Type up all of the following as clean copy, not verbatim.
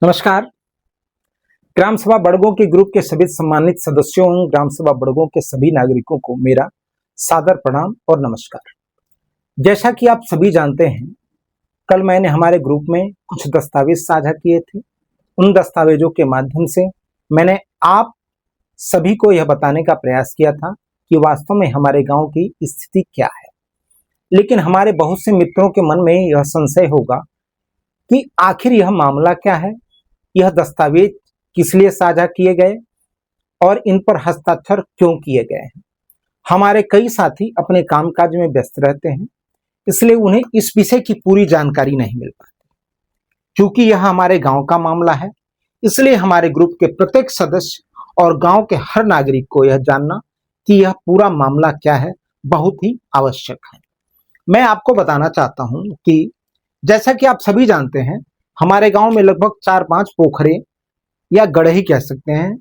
नमस्कार। ग्राम सभा बड़गों के ग्रुप के सभी सम्मानित सदस्यों एवं ग्राम सभा बड़गों के सभी नागरिकों को मेरा सादर प्रणाम और नमस्कार। जैसा कि आप सभी जानते हैं, कल मैंने हमारे ग्रुप में कुछ दस्तावेज साझा किए थे। उन दस्तावेजों के माध्यम से मैंने आप सभी को यह बताने का प्रयास किया था कि वास्तव में हमारे गांव की स्थिति क्या है। लेकिन हमारे बहुत से मित्रों के मन में यह संशय होगा कि आखिर यह मामला क्या है, यह दस्तावेज किस लिए साझा किए गए और इन पर हस्ताक्षर क्यों किए गए हैं। हमारे कई साथी अपने कामकाज में व्यस्त रहते हैं, इसलिए उन्हें इस विषय की पूरी जानकारी नहीं मिल पाती। क्योंकि यह हमारे गांव का मामला है, इसलिए हमारे ग्रुप के प्रत्येक सदस्य और गांव के हर नागरिक को यह जानना कि यह पूरा मामला क्या है बहुत ही आवश्यक है। मैं आपको बताना चाहता हूं कि जैसा कि आप सभी जानते हैं, हमारे गांव में लगभग 4-5 पोखरे या गड़ही कह सकते हैं,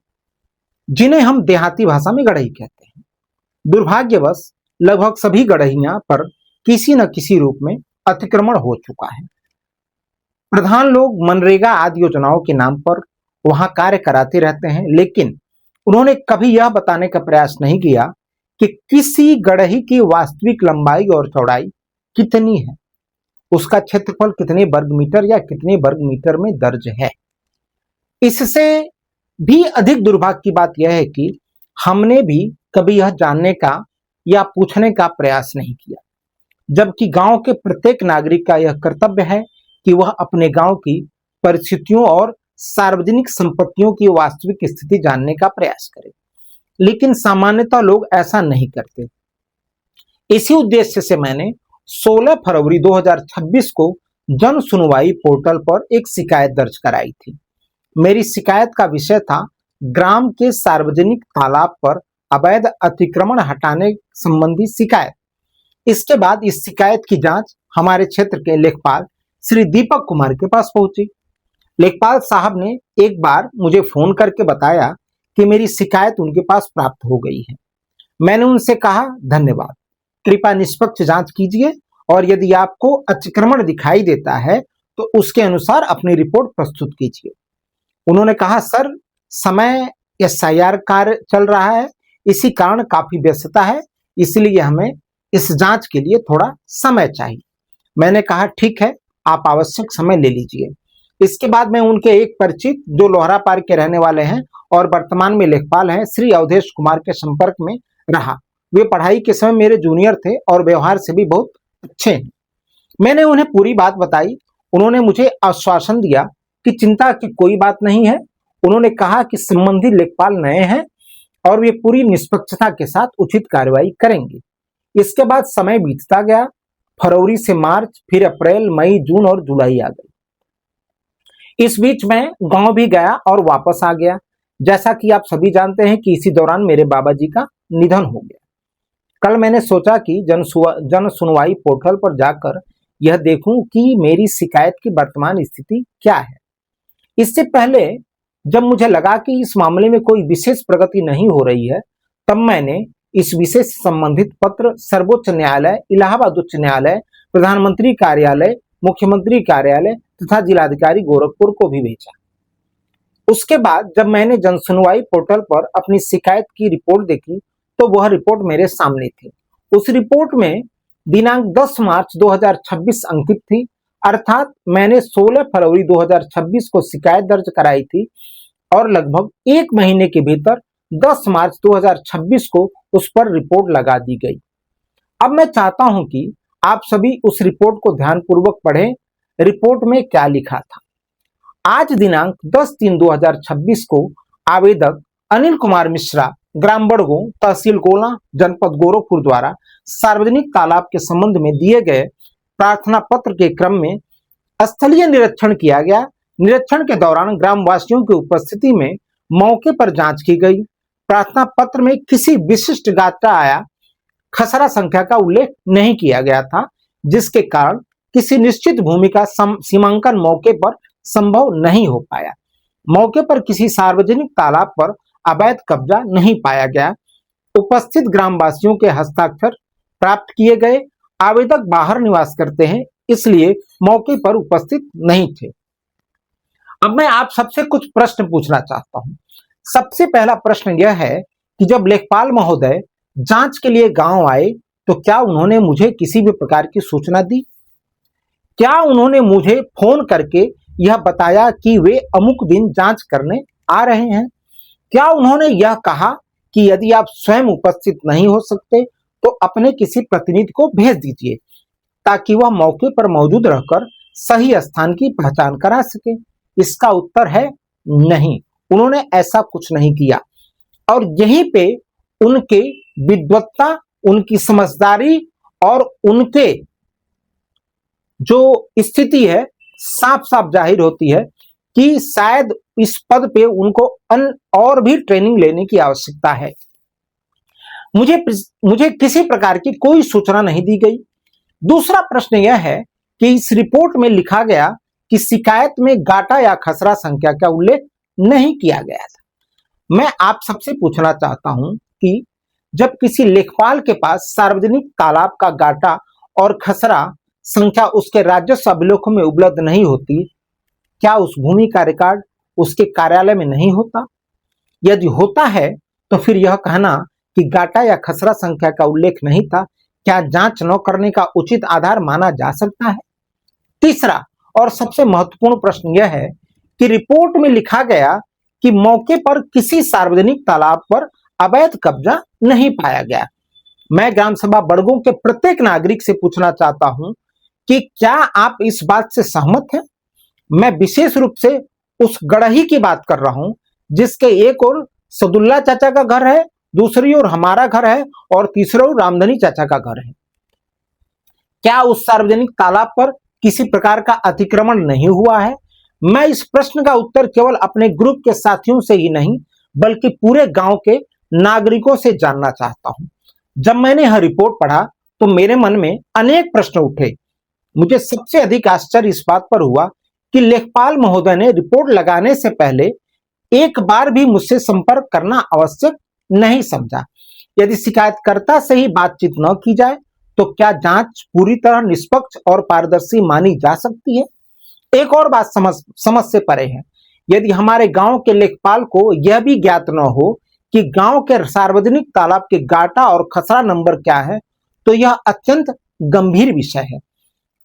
जिन्हें हम देहाती भाषा में गड़ही कहते हैं। दुर्भाग्यवश लगभग सभी गड़हियां पर किसी न किसी रूप में अतिक्रमण हो चुका है। प्रधान लोग मनरेगा आदि योजनाओं के नाम पर वहां कार्य कराते रहते हैं, लेकिन उन्होंने कभी यह बताने का प्रयास नहीं किया कि किसी गड़ही की वास्तविक लंबाई और चौड़ाई कितनी है, उसका क्षेत्रफल कितने वर्ग मीटर या कितने वर्ग मीटर में दर्ज है। इससे भी अधिक दुर्भाग्य की बात यह है कि हमने भी कभी यह जानने का या पूछने का प्रयास नहीं किया, जबकि गांव के प्रत्येक नागरिक का यह कर्तव्य है कि वह अपने गांव की परिस्थितियों और सार्वजनिक संपत्तियों की वास्तविक स्थिति जानने का प्रयास करे। लेकिन सामान्यतः लोग ऐसा नहीं करते। इसी उद्देश्य से मैंने 16 फरवरी 2026 को जन सुनवाई पोर्टल पर एक शिकायत दर्ज कराई थी। मेरी शिकायत का विषय था ग्राम के सार्वजनिक तालाब पर अवैध अतिक्रमण हटाने संबंधी शिकायत। इसके बाद इस शिकायत की जांच हमारे क्षेत्र के लेखपाल श्री दीपक कुमार के पास पहुंची। लेखपाल साहब ने एक बार मुझे फोन करके बताया कि मेरी शिकायत उनके पास प्राप्त हो गई है। मैंने उनसे कहा, धन्यवाद, कृपया निष्पक्ष जांच कीजिए और यदि आपको अतिक्रमण दिखाई देता है तो उसके अनुसार अपनी रिपोर्ट प्रस्तुत कीजिए। उन्होंने कहा, सर, समय एसआईआर कार्य चल रहा है, इसी कारण काफी व्यस्तता है, इसलिए हमें इस जांच के लिए थोड़ा समय चाहिए। मैंने कहा, ठीक है, आप आवश्यक समय ले लीजिए। इसके बाद मैं उनके एक परिचित जो लोहरा पार के रहने वाले हैं और वर्तमान में लेखपाल हैं, श्री अवधेश कुमार के संपर्क में रहा। वे पढ़ाई के समय मेरे जूनियर थे और व्यवहार से भी बहुत अच्छे हैं। मैंने उन्हें पूरी बात बताई। उन्होंने मुझे आश्वासन दिया कि चिंता की कोई बात नहीं है। उन्होंने कहा कि संबंधित लेखपाल नए हैं और वे पूरी निष्पक्षता के साथ उचित कार्रवाई करेंगे। इसके बाद समय बीतता गया। फरवरी से मार्च, फिर अप्रैल, मई, जून और जुलाई आ गई। इस बीच मैं गांव भी गया और वापस आ गया। जैसा कि आप सभी जानते हैं कि इसी दौरान मेरे बाबा जी का निधन हो गया। कल मैंने सोचा कि जन सुनवाई पोर्टल पर जाकर यह देखूं कि मेरी शिकायत की वर्तमान स्थिति क्या है। इससे पहले जब मुझे लगा कि इस मामले में कोई विशेष प्रगति नहीं हो रही है, तब मैंने इस विषय से संबंधित पत्र सर्वोच्च न्यायालय, इलाहाबाद उच्च न्यायालय, प्रधानमंत्री कार्यालय, मुख्यमंत्री कार्यालय तथा जिलाधिकारी गोरखपुर को भी भेजा। उसके बाद जब मैंने जनसुनवाई पोर्टल पर अपनी शिकायत की रिपोर्ट देखी तो वह रिपोर्ट मेरे सामने थी। उस रिपोर्ट में दिनांक 10 मार्च 2026 अंकित थी, अर्थात मैंने 16 फरवरी 2026 को शिकायत दर्ज कराई थी और लगभग एक महीने के भीतर 10 मार्च 2026 को उस पर रिपोर्ट लगा दी गई। अब मैं चाहता हूं कि आप सभी उस रिपोर्ट को ध्यानपूर्वक पढ़ें। रिपोर्ट में क्या लिखा था। आज दिनांक 10/3/2026 को आवेदक अनिल कुमार मिश्रा, ग्राम बड़गों, तहसील गोला, जनपद गोरखपुर द्वारा सार्वजनिक तालाब के संबंध में दिए गए प्रार्थना पत्र के क्रम में स्थलीय निरीक्षण किया गया। निरीक्षण के दौरान ग्रामवासियों की उपस्थिति में मौके पर जांच की गई। प्रार्थना पत्र में किसी विशिष्ट गात्रा या खसरा संख्या का उल्लेख नहीं किया गया था, जिसके कारण किसी निश्चित भूमि का सीमांकन मौके पर संभव नहीं हो पाया। मौके पर किसी सार्वजनिक तालाब पर अवैध कब्जा नहीं पाया गया। उपस्थित ग्रामवासियों के हस्ताक्षर प्राप्त किए गए। आवेदक बाहर निवास करते हैं, इसलिए मौके पर उपस्थित नहीं थे। अब मैं आप सबसे कुछ प्रश्न पूछना चाहता हूं। सबसे पहला प्रश्न यह है कि जब लेखपाल महोदय जांच के लिए गांव आए तो क्या उन्होंने मुझे किसी भी प्रकार की सूचना दी? क्या उन्होंने मुझे फोन करके यह बताया कि वे अमुक दिन जांच करने आ रहे हैं? क्या उन्होंने यह कहा कि यदि आप स्वयं उपस्थित नहीं हो सकते तो अपने किसी प्रतिनिधि को भेज दीजिए ताकि वह मौके पर मौजूद रहकर सही स्थान की पहचान करा सके? इसका उत्तर है नहीं, उन्होंने ऐसा कुछ नहीं किया। और यहीं पे उनके विद्वत्ता, उनकी समझदारी और उनके जो स्थिति है साफ साफ जाहिर होती है कि शायद इस पद पे उनको और भी ट्रेनिंग लेने की आवश्यकता है। मुझे किसी प्रकार की कोई सूचना नहीं दी गई। दूसरा प्रश्न यह है कि इस रिपोर्ट में लिखा गया कि शिकायत में गाटा या खसरा संख्या का उल्लेख नहीं किया गया था। मैं आप सबसे पूछना चाहता हूं कि जब किसी लेखपाल के पास सार्वजनिक तालाब का गाटा और खसरा संख्या उसके राजस्व अभिलेखों में उपलब्ध नहीं होती, क्या उस भूमि का रिकॉर्ड उसके कार्यालय में नहीं होता? यदि होता है तो फिर यह कहना कि गाटा या खसरा संख्या का उल्लेख नहीं था, क्या जांच न करने का उचित आधार माना जा सकता है? तीसरा और सबसे महत्वपूर्ण प्रश्न यह है कि रिपोर्ट में लिखा गया कि मौके पर किसी सार्वजनिक तालाब पर अवैध कब्जा नहीं पाया गया। मैं ग्राम सभा बड़गों के प्रत्येक नागरिक से पूछना चाहता हूं कि क्या आप इस बात से सहमत हैं? मैं विशेष रूप से उस गड़ही की बात कर रहा हूं जिसके एक ओर सदुल्ला चाचा का घर है, दूसरी ओर हमारा घर है और तीसरी ओर रामधनी चाचा का घर है। क्या उस सार्वजनिक तालाब पर किसी प्रकार का अतिक्रमण नहीं हुआ है? मैं इस प्रश्न का उत्तर केवल अपने ग्रुप के साथियों से ही नहीं बल्कि पूरे गांव के नागरिकों से जानना चाहता हूं। जब मैंने यह रिपोर्ट पढ़ा तो मेरे मन में अनेक प्रश्न उठे। मुझे सबसे अधिक आश्चर्य इस बात पर हुआ कि लेखपाल महोदय ने रिपोर्ट लगाने से पहले एक बार भी मुझसे संपर्क करना आवश्यक नहीं समझा। यदि शिकायतकर्ता से ही बातचीत न की जाए तो क्या जांच पूरी तरह निष्पक्ष और पारदर्शी मानी जा सकती है? एक और बात समझ से परे है। यदि हमारे गांव के लेखपाल को यह भी ज्ञात न हो कि गांव के सार्वजनिक तालाब के गाटा और खसरा नंबर क्या है तो यह अत्यंत गंभीर विषय है।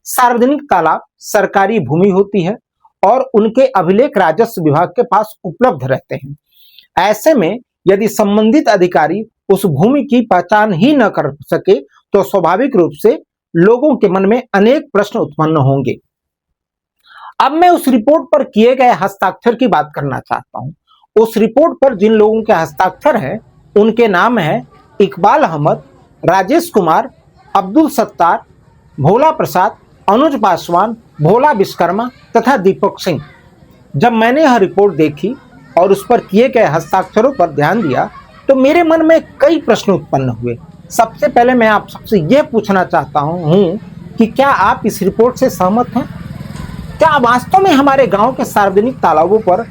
सार्वजनिक तालाब सरकारी भूमि होती है और उनके अभिलेख राजस्व विभाग के पास उपलब्ध रहते हैं। ऐसे में यदि संबंधित अधिकारी उस भूमि की पहचान ही न कर सके तो स्वाभाविक रूप से लोगों के मन में अनेक प्रश्न उत्पन्न होंगे। अब मैं उस रिपोर्ट पर किए गए हस्ताक्षर की बात करना चाहता हूं। उस रिपोर्ट पर जिन लोगों के हस्ताक्षर हैं उनके नाम हैं इकबाल अहमद, राजेश कुमार, अब्दुल सत्तार, भोला प्रसाद, अनुज पासवान, भोला विश्वकर्मा तथा दीपक सिंह। जब मैंने यह रिपोर्ट देखी और उस पर किए गए हस्ताक्षरों पर ध्यान दिया तो मेरे मन में कई प्रश्न उत्पन्न हुए। सबसे पहले मैं आप सबसे यह पूछना चाहता हूं कि क्या आप इस रिपोर्ट से सहमत हैं? क्या वास्तव में हमारे गांव के सार्वजनिक तालाबों पर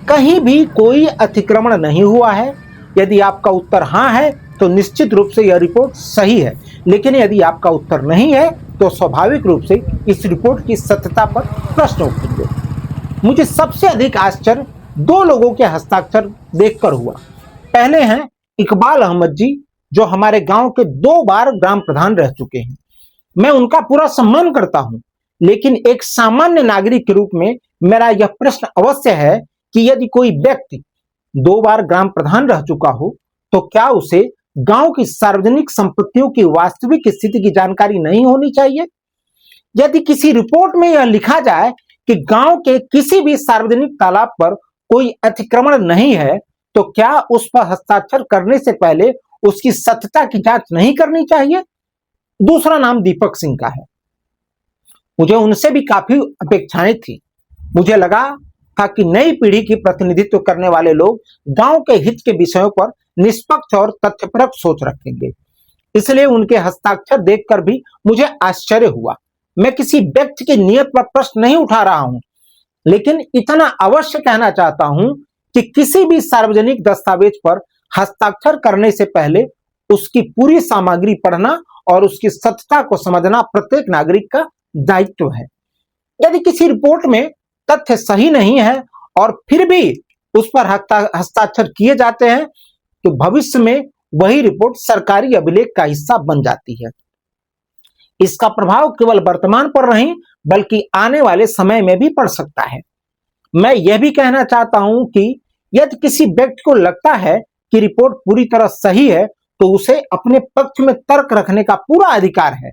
कहीं भी कोई अतिक्रमण नहीं हुआ है? यदि आपका उत्तर हाँ है तो निश्चित रूप से यह रिपोर्ट सही है, लेकिन यदि आपका उत्तर नहीं है तो स्वाभाविक रूप से इस रिपोर्ट की सत्यता पर प्रश्न उठेंगे। मुझे सबसे अधिक आश्चर्य दो लोगों के हस्ताक्षर देखकर हुआ। पहले हैं इकबाल अहमद जी, जो हमारे गांव के 2 बार ग्राम प्रधान रह चुके हैं। मैं उनका पूरा सम्मान करता हूं, लेकिन एक सामान्य नागरिक के रूप में मेरा यह प्रश्न अवश्य है कि यदि कोई व्यक्ति 2 बार ग्राम प्रधान रह चुका हो तो क्या उसे गांव की सार्वजनिक संपत्तियों की वास्तविक स्थिति की जानकारी नहीं होनी चाहिए? यदि किसी रिपोर्ट में यह लिखा जाए कि गांव के किसी भी सार्वजनिक तालाब पर कोई अतिक्रमण नहीं है तो क्या उस पर हस्ताक्षर करने से पहले उसकी सत्यता की जांच नहीं करनी चाहिए? दूसरा नाम दीपक सिंह का है। मुझे उनसे भी काफी अपेक्षाएं थी। मुझे लगा था कि नई पीढ़ी की प्रतिनिधित्व करने वाले लोग गांव के हित के विषयों पर निष्पक्ष और तथ्यपरक सोच रखेंगे। इसलिए उनके हस्ताक्षर देखकर भी मुझे आश्चर्य हुआ। मैं किसी व्यक्ति की नियत पर प्रश्न नहीं उठा रहा हूं, लेकिन इतना अवश्य कहना चाहता हूं कि किसी भी सार्वजनिक दस्तावेज पर हस्ताक्षर करने से पहले उसकी पूरी सामग्री पढ़ना और उसकी सत्यता को समझना प्रत्येक नागरिक का दायित्व है। यदि किसी रिपोर्ट में तथ्य सही नहीं है और फिर भी उस पर हस्ताक्षर किए जाते हैं, तो भविष्य में वही रिपोर्ट सरकारी अभिलेख का हिस्सा बन जाती है। इसका प्रभाव केवल वर्तमान पर नहीं बल्कि आने वाले समय में भी पड़ सकता है। मैं यह भी कहना चाहता हूं कि यदि किसी व्यक्ति को लगता है कि रिपोर्ट पूरी तरह सही है तो उसे अपने पक्ष में तर्क रखने का पूरा अधिकार है।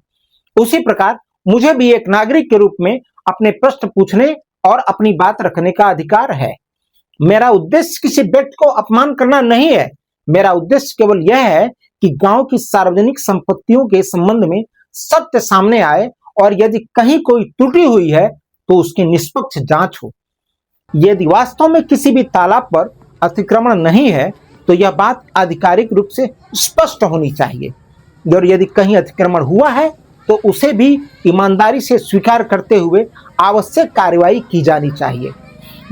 उसी प्रकार मुझे भी एक नागरिक के रूप में अपने प्रश्न पूछने और अपनी बात रखने का अधिकार है। मेरा उद्देश्य किसी व्यक्ति को अपमान करना नहीं है। मेरा उद्देश्य केवल यह है कि गांव की सार्वजनिक संपत्तियों के संबंध में सत्य सामने आए और यदि कहीं कोई त्रुटि हुई है तो उसकी निष्पक्ष जांच हो। यदि वास्तव में किसी भी तालाब पर अतिक्रमण नहीं है तो यह बात आधिकारिक रूप से स्पष्ट होनी चाहिए, और यदि कहीं अतिक्रमण हुआ है तो उसे भी ईमानदारी से स्वीकार करते हुए आवश्यक कार्रवाई की जानी चाहिए।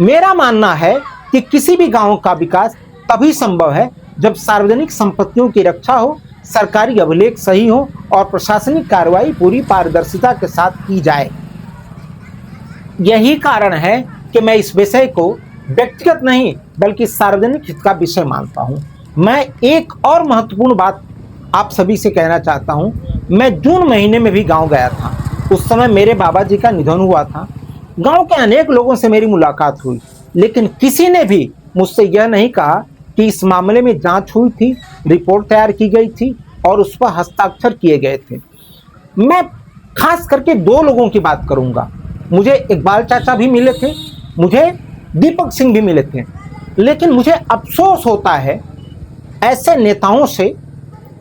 मेरा मानना है कि किसी भी गांव का विकास तभी संभव है जब सार्वजनिक संपत्तियों की रक्षा हो, सरकारी अभिलेख सही हो और प्रशासनिक कार्रवाई पूरी पारदर्शिता के साथ की जाए। यही कारण है कि मैं इस विषय को व्यक्तिगत नहीं बल्कि सार्वजनिक हित का विषय मानता हूं। मैं एक और महत्वपूर्ण बात आप सभी से कहना चाहता हूं। मैं जून महीने में भी गांव गया था। उस समय मेरे बाबा जी का निधन हुआ था। गांव के अनेक लोगों से मेरी मुलाकात हुई, लेकिन किसी ने भी मुझसे यह नहीं कहा कि इस मामले में जांच हुई थी, रिपोर्ट तैयार की गई थी और उस पर हस्ताक्षर किए गए थे। मैं खास करके दो लोगों की बात करूंगा। मुझे इकबाल चाचा भी मिले थे, मुझे दीपक सिंह भी मिले थे, लेकिन मुझे अफसोस होता है ऐसे नेताओं से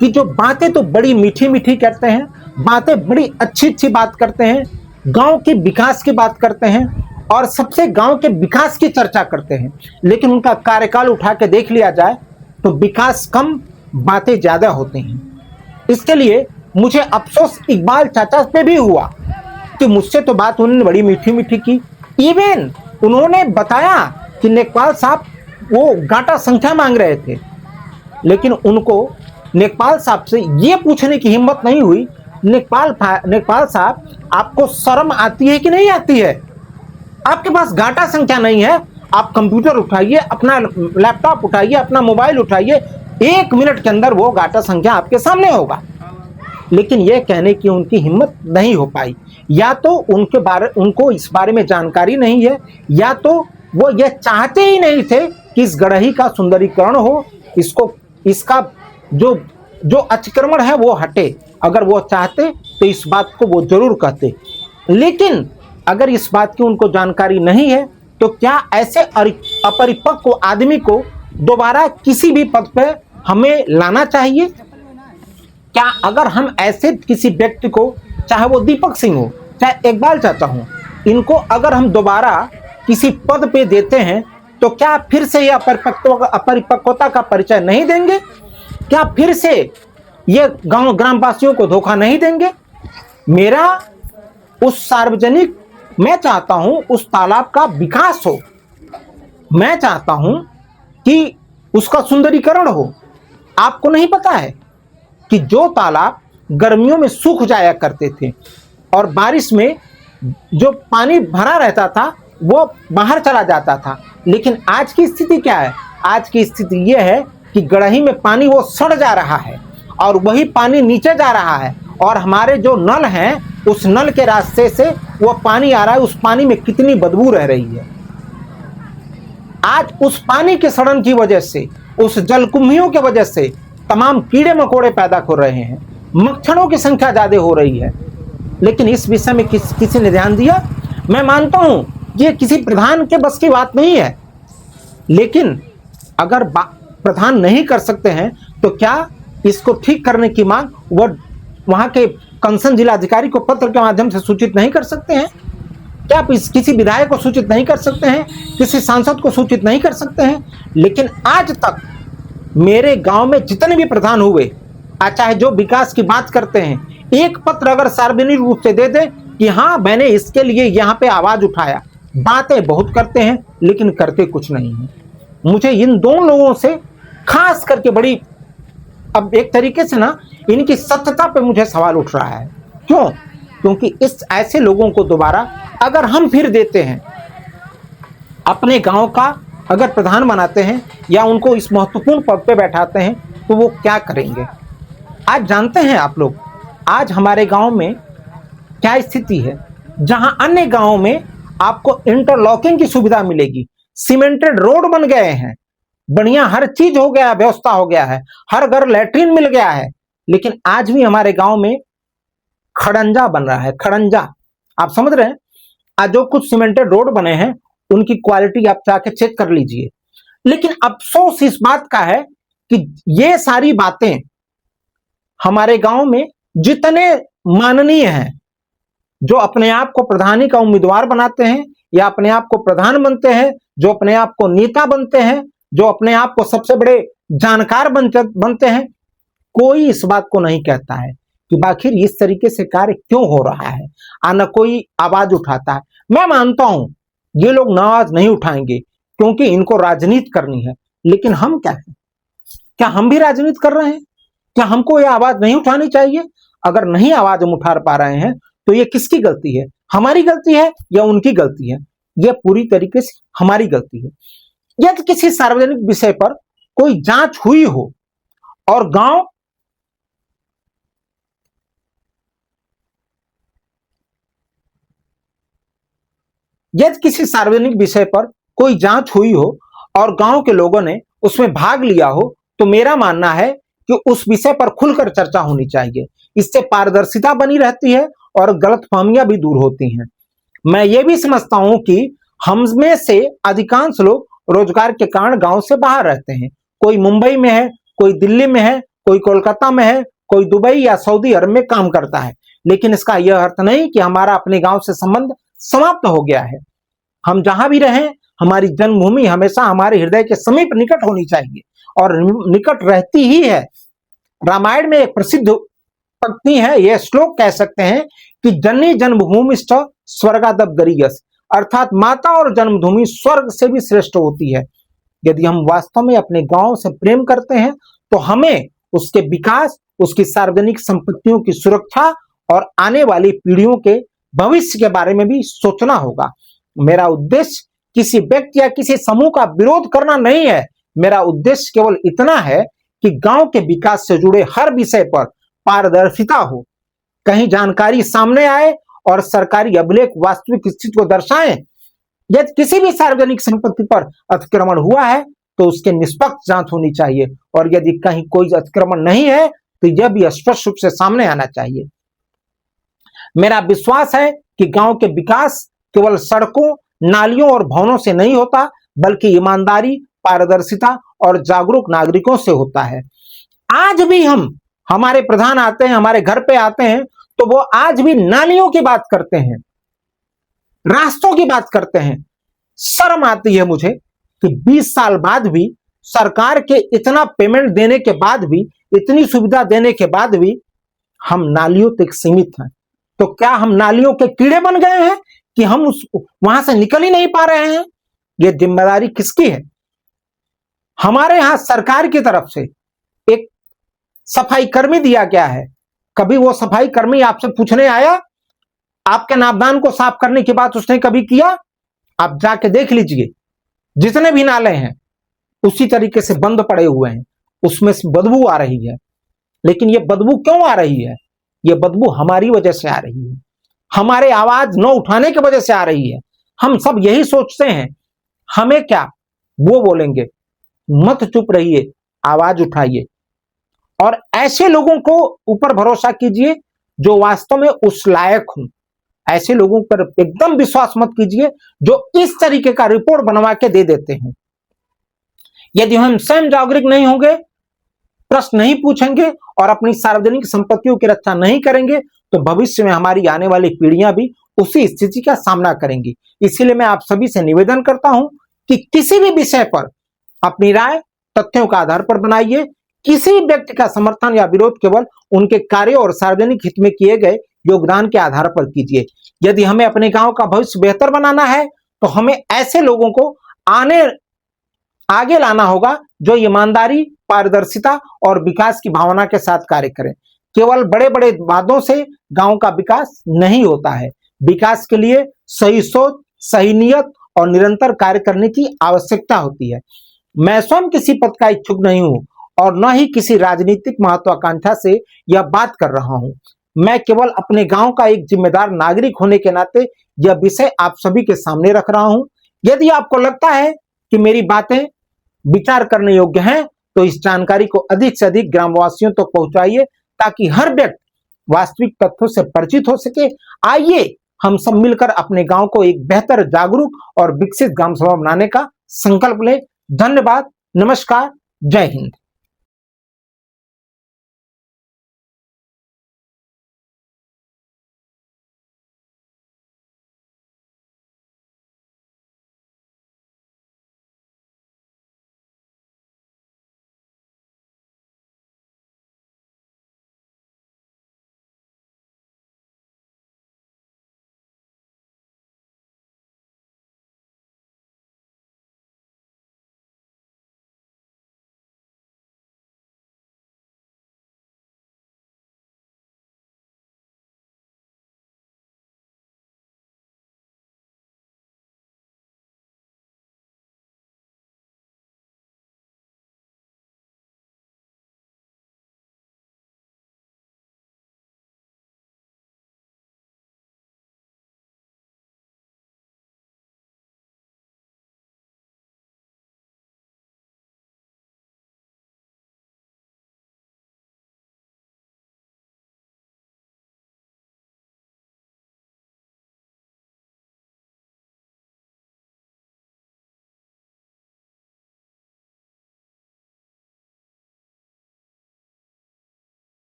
कि जो बातें तो बड़ी मीठी मीठी करते हैं, बातें बड़ी अच्छी अच्छी बात करते हैं, गांव के विकास की बात करते हैं और सबसे गांव के विकास की चर्चा करते हैं, लेकिन उनका कार्यकाल उठा के देख लिया जाए तो विकास कम, बातें ज्यादा होती हैं। इसके लिए मुझे अफसोस इकबाल चाचा पे भी हुआ कि मुझसे तो बात उन्होंने बड़ी मीठी मीठी की। इवन उन्होंने बताया कि नेकपाल साहब वो गाटा संख्या मांग रहे थे, लेकिन उनको नेकपाल साहब से ये पूछने की हिम्मत नहीं हुई, नेकपाल साहब आपको शर्म आती है कि नहीं आती है? आपके पास गाटा संख्या नहीं है, आप कंप्यूटर उठाइए, अपना लैपटॉप उठाइए, अपना मोबाइल उठाइए, 1 मिनट के अंदर वो गाटा संख्या आपके सामने होगा। लेकिन यह कहने की उनकी हिम्मत नहीं हो पाई। या तो उनको इस बारे में जानकारी नहीं है, या तो वो ये चाहते ही नहीं थे कि इस गढ़ही का सुंदरीकरण हो, इसका जो अतिक्रमण है वो हटे। अगर वो चाहते तो इस बात को वो जरूर कहते, लेकिन अगर इस बात की उनको जानकारी नहीं है तो क्या ऐसे अपरिपक्व आदमी को दोबारा किसी भी पद पर हमें लाना चाहिए? क्या अगर हम ऐसे किसी व्यक्ति को, चाहे वो दीपक सिंह हो चाहे इकबाल चाचा हो, इनको अगर हम दोबारा किसी पद पे देते हैं तो क्या फिर से ये अपरिपक्वता का परिचय नहीं देंगे? क्या फिर से ये गांव ग्रामवासियों को धोखा नहीं देंगे? मेरा उस सार्वजनिक, मैं चाहता हूं उस तालाब का विकास हो, मैं चाहता हूं कि उसका सुंदरीकरण हो। आपको नहीं पता है कि जो तालाब गर्मियों में सूख जाया करते थे और बारिश में जो पानी भरा रहता था वो बाहर चला जाता था, लेकिन आज की स्थिति क्या है? आज की स्थिति यह है कि गढ़ही में पानी वो सड़ जा रहा है और वही पानी नीचे जा रहा है, और हमारे जो नल हैं उस नल के रास्ते से वो पानी आ रहा है। उस पानी में कितनी बदबू रह रही है। आज उस पानी के सड़न की वजह से, उस जलकुंभियों की वजह से तमाम कीड़े मकोड़े पैदा हो रहे हैं, मच्छरों की संख्या ज्यादा हो रही है, लेकिन इस विषय में किसी ने ध्यान दिया? मैं मानता हूं ये किसी प्रधान के बस की बात नहीं है, लेकिन अगर प्रधान नहीं कर सकते हैं तो क्या इसको ठीक करने की मांग वो वहां के कंसर्न जिलाधिकारी को पत्र के माध्यम से सूचित नहीं कर सकते हैं? क्या आप किसी विधायक को सूचित नहीं कर सकते हैं? किसी सांसद को सूचित नहीं कर सकते हैं? लेकिन आज तक मेरे गांव में जितने भी प्रधान हुए, चाहे जो विकास की बात करते हैं, एक पत्र अगर सार्वजनिक रूप से दे दे कि हाँ मैंने इसके लिए यहाँ पे आवाज उठाया, बातें बहुत करते हैं लेकिन करते कुछ नहीं है। मुझे इन दोनों लोगों से खास करके बड़ी, अब एक तरीके से ना इनकी सत्यता पे मुझे सवाल उठ रहा है। क्यों? क्योंकि इस ऐसे लोगों को दोबारा अगर हम फिर देते हैं अपने गांव का अगर प्रधान बनाते हैं या उनको इस महत्वपूर्ण पद पे बैठाते हैं तो वो क्या करेंगे। आज जानते हैं आप लोग, आज हमारे गांव में क्या स्थिति है। जहां अन्य गांवों में आपको इंटरलॉकिंग की सुविधा मिलेगी, सीमेंटेड रोड बन गए हैं, बढ़िया हर चीज हो गया, व्यवस्था हो गया है, हर घर लैट्रिन मिल गया है, लेकिन आज भी हमारे गांव में खड़ंजा बन रहा है। खड़ंजा, आप समझ रहे हैं। आज जो कुछ सीमेंटेड रोड बने हैं उनकी क्वालिटी आप जाके चेक कर लीजिए। लेकिन अफसोस इस बात का है कि ये सारी बातें हमारे गांव में जितने माननीय हैं, जो अपने आप को प्रधानी का उम्मीदवार बनाते हैं या अपने आप को प्रधान बनते हैं, जो अपने आप को नेता बनते हैं, जो अपने आप को सबसे बड़े जानकार बनते हैं, कोई इस बात को नहीं कहता है कि आखिर इस तरीके से कार्य क्यों हो रहा है, न कोई आवाज उठाता है। मैं मानता हूं ये लोग आवाज नहीं उठाएंगे क्योंकि इनको राजनीति करनी है, लेकिन हम क्या है, क्या हम भी राजनीति कर रहे हैं? क्या हमको ये आवाज नहीं उठानी चाहिए? अगर नहीं आवाज हम उठा पा रहे हैं तो ये किसकी गलती है? हमारी गलती है या उनकी गलती है? यह पूरी तरीके से हमारी गलती है। यदि किसी सार्वजनिक विषय पर कोई जांच हुई हो और गांव यदि किसी सार्वजनिक विषय पर कोई जांच हुई हो और गांव के लोगों ने उसमें भाग लिया हो तो मेरा मानना है कि उस विषय पर खुलकर चर्चा होनी चाहिए। इससे पारदर्शिता बनी रहती है और गलतफहमियां भी दूर होती हैं। मैं ये भी समझता हूं कि हम में से अधिकांश लोग रोजगार के कारण गांव से बाहर रहते हैं। कोई मुंबई में है, कोई दिल्ली में है, कोई कोलकाता में है, कोई दुबई या सऊदी अरब में काम करता है, लेकिन इसका यह अर्थ नहीं कि हमारा अपने गांव से संबंध समाप्त हो गया है। हम जहां भी रहें, हमारी जन्मभूमि हमेशा हमारे हृदय के समीप निकट होनी चाहिए और निकट रहती ही है। रामायण में एक प्रसिद्ध पंक्ति है, यह श्लोक कह सकते हैं कि जननी जन्मभूमिष्ठ स्वर्गादप गरीयस, अर्थात माता और जन्मभूमि स्वर्ग से भी श्रेष्ठ होती है। यदि हम वास्तव में अपने गांव से प्रेम करते हैं तो हमें उसके विकास, उसकी सार्वजनिक संपत्तियों की सुरक्षा और आने वाली पीढ़ियों के भविष्य के बारे में भी सोचना होगा। मेरा उद्देश्य किसी व्यक्ति या किसी समूह का विरोध करना नहीं है। मेरा उद्देश्य केवल इतना है कि गांव के विकास से जुड़े हर विषय पर पारदर्शिता हो, कहीं जानकारी सामने आए और सरकारी अभिलेख वास्तविक स्थिति को दर्शाएं। यदि किसी भी सार्वजनिक संपत्ति पर अतिक्रमण हुआ है तो उसके निष्पक्ष जांच होनी चाहिए और यदि कहीं कोई अतिक्रमण नहीं है तो यह भी स्पष्ट रूप से सामने आना चाहिए। मेरा विश्वास है कि गांव के विकास केवल सड़कों, नालियों और भवनों से नहीं होता, बल्कि ईमानदारी, पारदर्शिता और जागरूक नागरिकों से होता है। आज भी हमारे प्रधान आते हैं, हमारे घर पे आते हैं तो वो आज भी नालियों की बात करते हैं, रास्तों की बात करते हैं। शर्म आती है मुझे कि 20 साल बाद भी, सरकार के इतना पेमेंट देने के बाद भी, इतनी सुविधा देने के बाद भी हम नालियों तक सीमित हैं। तो क्या हम नालियों के कीड़े बन गए हैं कि हम वहां से निकल ही नहीं पा रहे हैं? यह जिम्मेदारी किसकी है? हमारे यहां सरकार की तरफ से एक सफाई कर्मी दिया गया है। कभी वो सफाई कर्मी आपसे पूछने आया? आपके नापदान को साफ करने की बात उसने कभी किया? आप जाके देख लीजिए, जितने भी नाले हैं उसी तरीके से बंद पड़े हुए हैं, उसमें से बदबू आ रही है। लेकिन ये बदबू क्यों आ रही है? ये बदबू हमारी वजह से आ रही है, हमारे आवाज न उठाने की वजह से आ रही है। हम सब यही सोचते हैं, हमें क्या वो बोलेंगे। मत चुप रहिए, आवाज उठाइए और ऐसे लोगों को ऊपर भरोसा कीजिए जो वास्तव में उस लायक हों। ऐसे लोगों पर एकदम विश्वास मत कीजिए जो इस तरीके का रिपोर्ट बनवा के दे देते हैं। यदि हम स्वयं जागरूक नहीं होंगे, प्रश्न नहीं पूछेंगे और अपनी सार्वजनिक संपत्तियों की रक्षा नहीं करेंगे तो भविष्य में हमारी आने वाली पीढ़ियां भी उसी स्थिति का सामना करेंगी। इसीलिए मैं आप सभी से निवेदन करता हूं कि किसी भी विषय पर अपनी राय तथ्यों का आधार पर बनाइए। किसी व्यक्ति का समर्थन या विरोध केवल उनके कार्य और सार्वजनिक हित में किए गए योगदान के आधार पर कीजिए। यदि हमें अपने गांव का भविष्य बेहतर बनाना है तो हमें ऐसे लोगों को आगे लाना होगा जो ईमानदारी, पारदर्शिता और विकास की भावना के साथ कार्य करें। केवल बड़े बड़े वादों से गांव का विकास नहीं होता है। विकास के लिए सही सोच, सही नियत और निरंतर कार्य करने की आवश्यकता होती है। मैं स्वयं किसी पद का इच्छुक नहीं हूं और न ही किसी राजनीतिक महत्वाकांक्षा से यह बात कर रहा हूं। मैं केवल अपने गांव का एक जिम्मेदार नागरिक होने के नाते यह विषय आप सभी के सामने रख रहा हूं। यदि आपको लगता है कि मेरी बातें विचार करने योग्य हैं तो इस जानकारी को अधिक से अधिक ग्रामवासियों तक तो पहुंचाइए ताकि हर व्यक्ति वास्तविक तथ्यों से परिचित हो सके। आइए हम सब मिलकर अपने गांव को एक बेहतर, जागरूक और विकसित ग्राम सभा बनाने का संकल्प लें। धन्यवाद, नमस्कार, जय हिंद।